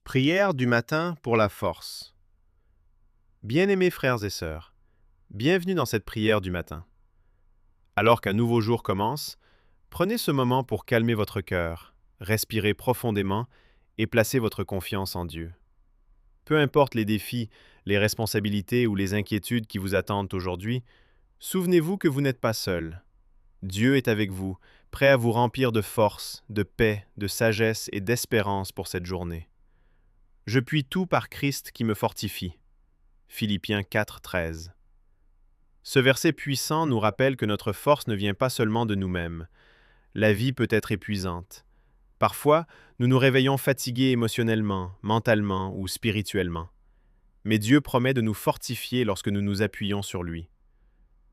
Prière du matin pour la force. Bien-aimés frères et sœurs, bienvenue dans cette prière du matin. Alors qu'un nouveau jour commence, prenez ce moment pour calmer votre cœur, respirer profondément et placer votre confiance en Dieu. Peu importe les défis, les responsabilités ou les inquiétudes qui vous attendent aujourd'hui, souvenez-vous que vous n'êtes pas seul. Dieu est avec vous, prêt à vous remplir de force, de paix, de sagesse et d'espérance pour cette journée. Je puis tout par Christ qui me fortifie. Philippiens 4, 13. Ce verset puissant nous rappelle que notre force ne vient pas seulement de nous-mêmes. La vie peut être épuisante. Parfois, nous nous réveillons fatigués émotionnellement, mentalement ou spirituellement. Mais Dieu promet de nous fortifier lorsque nous nous appuyons sur lui.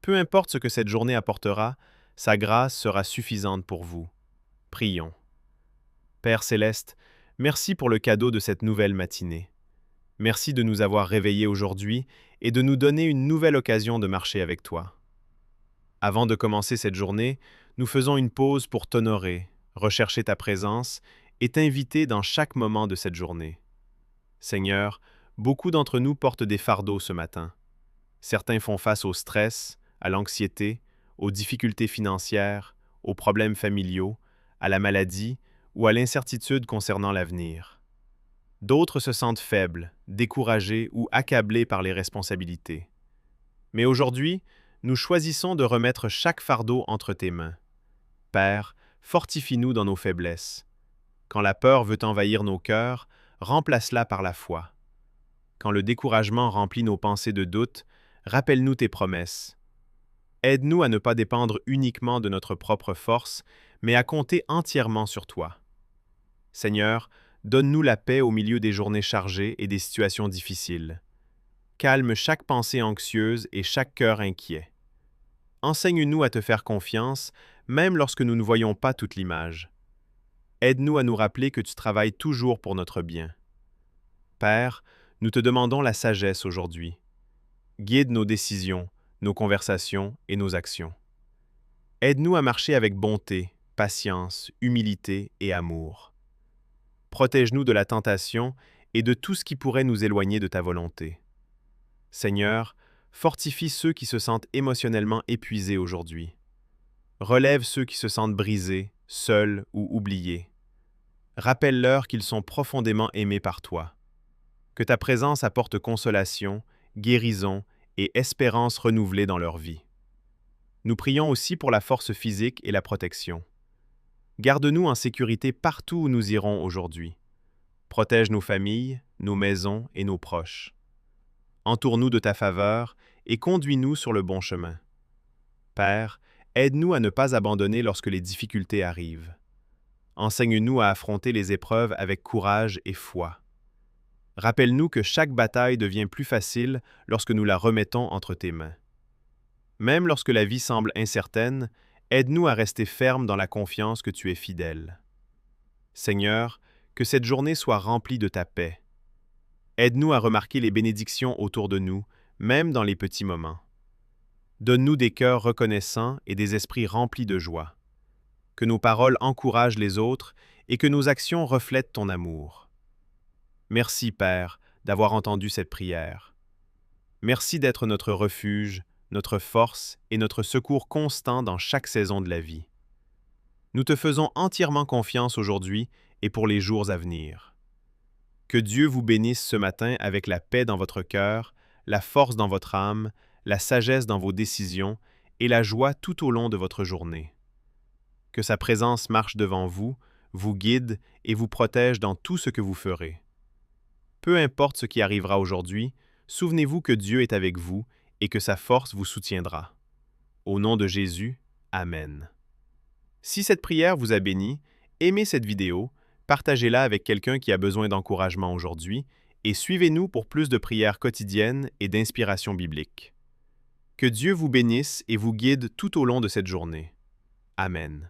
Peu importe ce que cette journée apportera, sa grâce sera suffisante pour vous. Prions. Père céleste, merci pour le cadeau de cette nouvelle matinée. Merci de nous avoir réveillés aujourd'hui et de nous donner une nouvelle occasion de marcher avec toi. Avant de commencer cette journée, nous faisons une pause pour t'honorer, rechercher ta présence et t'inviter dans chaque moment de cette journée. Seigneur, beaucoup d'entre nous portent des fardeaux ce matin. Certains font face au stress, à l'anxiété, aux difficultés financières, aux problèmes familiaux, à la maladie ou à l'incertitude concernant l'avenir. D'autres se sentent faibles, découragés ou accablés par les responsabilités. Mais aujourd'hui, nous choisissons de remettre chaque fardeau entre tes mains. Père, fortifie-nous dans nos faiblesses. Quand la peur veut envahir nos cœurs, remplace-la par la foi. Quand le découragement remplit nos pensées de doute, rappelle-nous tes promesses. Aide-nous à ne pas dépendre uniquement de notre propre force, mais à compter entièrement sur toi. Seigneur, donne-nous la paix au milieu des journées chargées et des situations difficiles. Calme chaque pensée anxieuse et chaque cœur inquiet. Enseigne-nous à te faire confiance, même lorsque nous ne voyons pas toute l'image. Aide-nous à nous rappeler que tu travailles toujours pour notre bien. Père, nous te demandons la sagesse aujourd'hui. Guide nos décisions, nos conversations et nos actions. Aide-nous à marcher avec bonté, patience, humilité et amour. Protège-nous de la tentation et de tout ce qui pourrait nous éloigner de ta volonté. Seigneur, fortifie ceux qui se sentent émotionnellement épuisés aujourd'hui. Relève ceux qui se sentent brisés, seuls ou oubliés. Rappelle-leur qu'ils sont profondément aimés par toi. Que ta présence apporte consolation, guérison et espérance renouvelée dans leur vie. Nous prions aussi pour la force physique et la protection. Garde-nous en sécurité partout où nous irons aujourd'hui. Protège nos familles, nos maisons et nos proches. Entoure-nous de ta faveur et conduis-nous sur le bon chemin. Père, aide-nous à ne pas abandonner lorsque les difficultés arrivent. Enseigne-nous à affronter les épreuves avec courage et foi. Rappelle-nous que chaque bataille devient plus facile lorsque nous la remettons entre tes mains. Même lorsque la vie semble incertaine, aide-nous à rester fermes dans la confiance que tu es fidèle. Seigneur, que cette journée soit remplie de ta paix. Aide-nous à remarquer les bénédictions autour de nous, même dans les petits moments. Donne-nous des cœurs reconnaissants et des esprits remplis de joie. Que nos paroles encouragent les autres et que nos actions reflètent ton amour. Merci, Père, d'avoir entendu cette prière. Merci d'être notre refuge, notre force et notre secours constant dans chaque saison de la vie. Nous te faisons entièrement confiance aujourd'hui et pour les jours à venir. Que Dieu vous bénisse ce matin avec la paix dans votre cœur, la force dans votre âme, la sagesse dans vos décisions et la joie tout au long de votre journée. Que sa présence marche devant vous, vous guide et vous protège dans tout ce que vous ferez. Peu importe ce qui arrivera aujourd'hui, souvenez-vous que Dieu est avec vous et que sa force vous soutiendra. Au nom de Jésus, Amen. Si cette prière vous a béni, aimez cette vidéo, partagez-la avec quelqu'un qui a besoin d'encouragement aujourd'hui et suivez-nous pour plus de prières quotidiennes et d'inspiration biblique. Que Dieu vous bénisse et vous guide tout au long de cette journée. Amen.